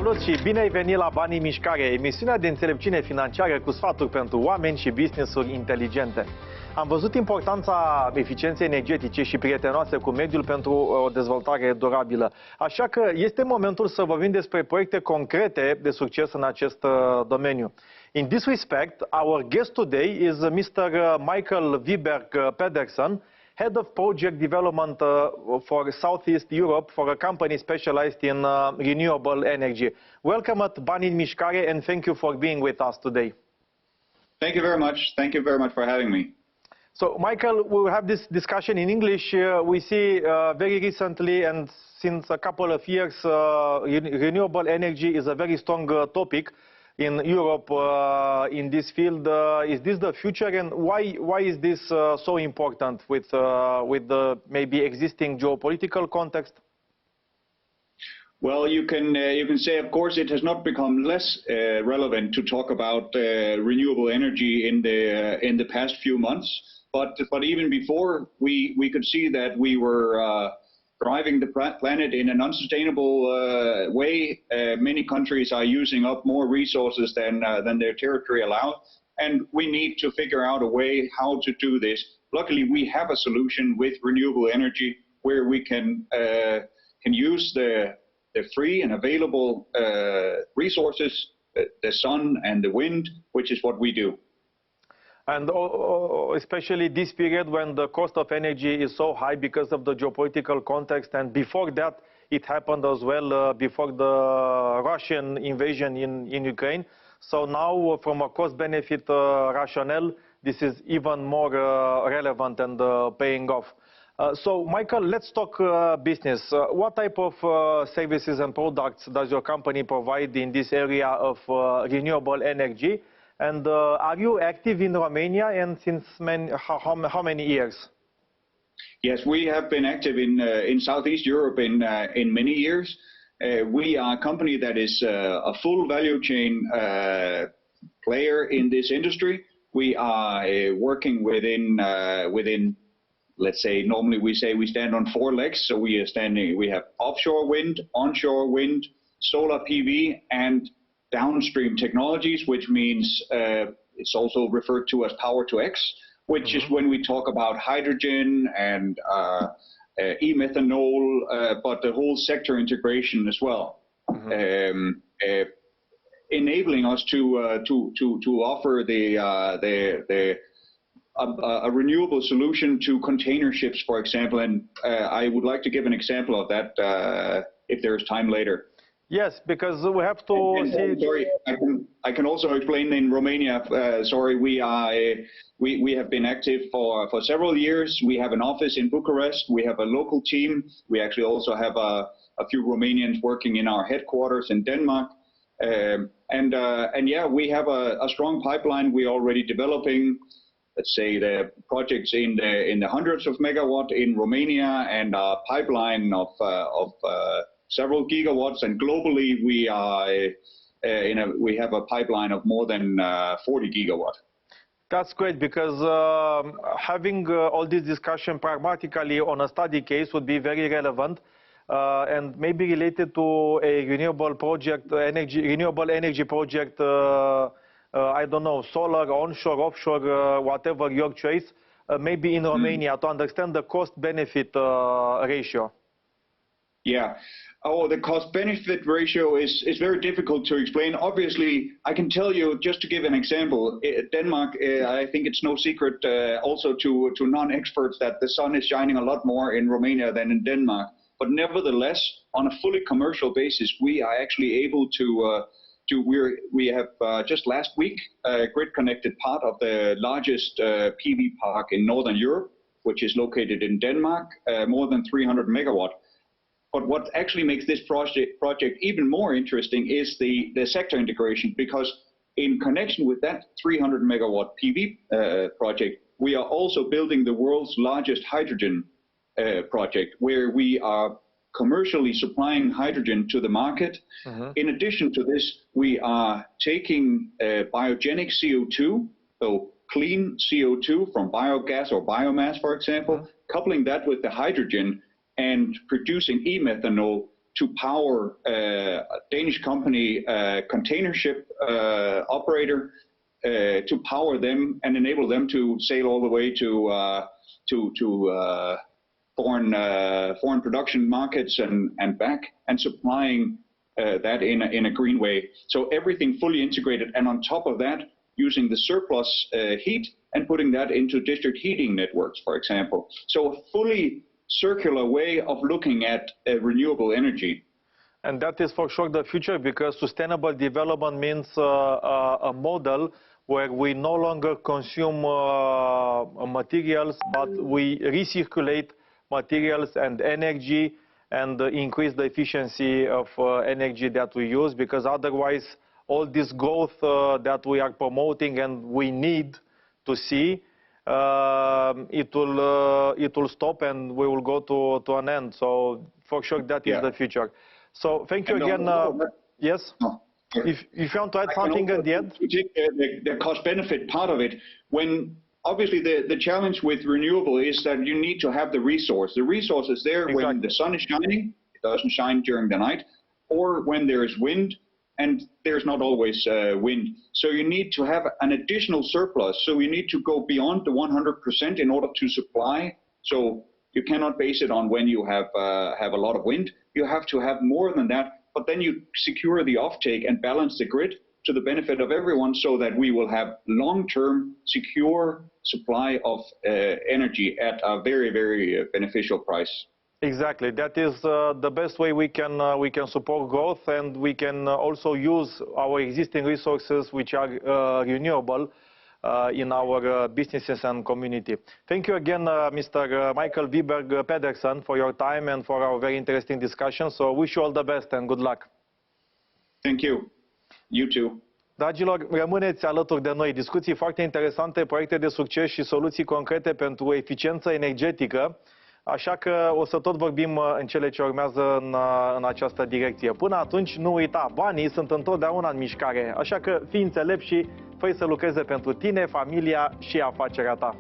Salut și bine ai venit la Banii, mișcare, emisiunea de înțelepciune financiară cu sfaturi pentru oameni și business-uri inteligente. Am văzut importanța eficienței energetice și prietenoase cu mediul pentru o dezvoltare durabilă. Așa că este momentul să vorbim despre proiecte concrete de succes în acest domeniu. In this respect, our guest today is Mr. Michael Viberg Pedersen, Head of Project Development for Southeast Europe for a company specialized in renewable energy. Welcome at Banii mișcare and thank you for being with us today. Thank you very much. Thank you very much for having me. So, Michael, we will have this discussion in English. We see very recently and since a couple of years, renewable energy is a very strong topic in Europe in this field. Is this the future, and why is this so important with the maybe existing geopolitical context? Well, you can say, of course, it has not become less relevant to talk about renewable energy in the past few months. But even before, we could see that we were driving the planet in an unsustainable way. Many countries are using up more resources than their territory allows, and we need to figure out a way how to do this. Luckily, we have a solution with renewable energy where we can use the free and available resources, the sun and the wind, which is what we do. And especially this period when the cost of energy is so high because of the geopolitical context, and before that it happened as well before the Russian invasion in Ukraine. So now from a cost-benefit rationale, this is even more relevant and paying off. So Michael, let's talk business. What type of services and products does your company provide in this area of renewable energy? And are you active in Romania, and since how many years? Yes, we have been active in Southeast Europe in many years. We are a company that is a full value chain player in this industry. We are working within, let's say, normally we say we stand on four legs. So we have offshore wind, onshore wind, solar PV, and downstream technologies, which means it's also referred to as power to X, which is when we talk about hydrogen and e-methanol, but the whole sector integration as well, enabling us to offer a renewable solution to container ships, for example. And I would like to give an example of that if there is time later. Yes, because we have to see. Sorry, I can also explain in Romania. Sorry, we have been active for several years. We have an office in Bucharest. We have a local team. We actually also have a few Romanians working in our headquarters in Denmark. And yeah, we have a strong pipeline. We're already developing, let's say, the projects in the hundreds of megawatt in Romania, and a pipeline of several gigawatts, and globally we have a pipeline of more than 40 gigawatt. That's great, because having all this discussion pragmatically on a study case would be very relevant and maybe related to a renewable energy project. I don't know, solar, onshore, offshore, whatever your choice. Maybe in Romania, to understand the cost-benefit ratio. Yeah. Oh, the cost-benefit ratio is very difficult to explain. Obviously, I can tell you, just to give an example, Denmark, I think it's no secret also to non-experts that the sun is shining a lot more in Romania than in Denmark. But nevertheless, on a fully commercial basis, we are actually able we have just last week grid-connected part of the largest PV park in Northern Europe, which is located in Denmark, more than 300 megawatt. But what actually makes this project even more interesting is the sector integration, because in connection with that 300 megawatt PV project, we are also building the world's largest hydrogen project, where we are commercially supplying hydrogen to the market. In addition to this, we are taking biogenic CO2, so clean CO2 from biogas or biomass, for example, coupling that with the hydrogen and producing e-methanol to power a Danish company, container ship operator, to power them and enable them to sail all the way to foreign production markets and back, and supplying that in a green way. So everything fully integrated, and on top of that, using the surplus heat and putting that into district heating networks, for example. So a fully circular way of looking at renewable energy. And that is for sure the future, because sustainable development means a model where we no longer consume materials, but we recirculate materials and energy and increase the efficiency of energy that we use, because otherwise all this growth that we are promoting and we need to see, it will stop and we will go to an end. So for sure that is the future. So thank you again. Yes? No. If you want to add something at the end? To take the cost-benefit part of it, when obviously the challenge with renewable is that you need to have the resource. The resource is there when the sun is shining, it doesn't shine during the night, or when there is wind, and there's not always wind. So you need to have an additional surplus. So you need to go beyond the 100% in order to supply. So you cannot base it on when you have a lot of wind. You have to have more than that. But then you secure the offtake and balance the grid to the benefit of everyone, so that we will have long-term secure supply of energy at a very, very beneficial price. Exactly. That is the best way we can support growth, and we can also use our existing resources, which are renewable, in our businesses and community. Thank you again, Mr. Michael Viberg Pedersen, for your time and for our very interesting discussion. So wish you all the best and good luck. Thank you. You too. Dragilor, rămâneți alături de noi. Discuții foarte interesante, proiecte de succes și soluții concrete pentru eficiență energetică. Așa că o să tot vorbim în cele ce urmează în această direcție. Până atunci, nu uita, banii sunt întotdeauna în mișcare. Așa că fii înțelept și fă-i să lucreze pentru tine, familia și afacerea ta.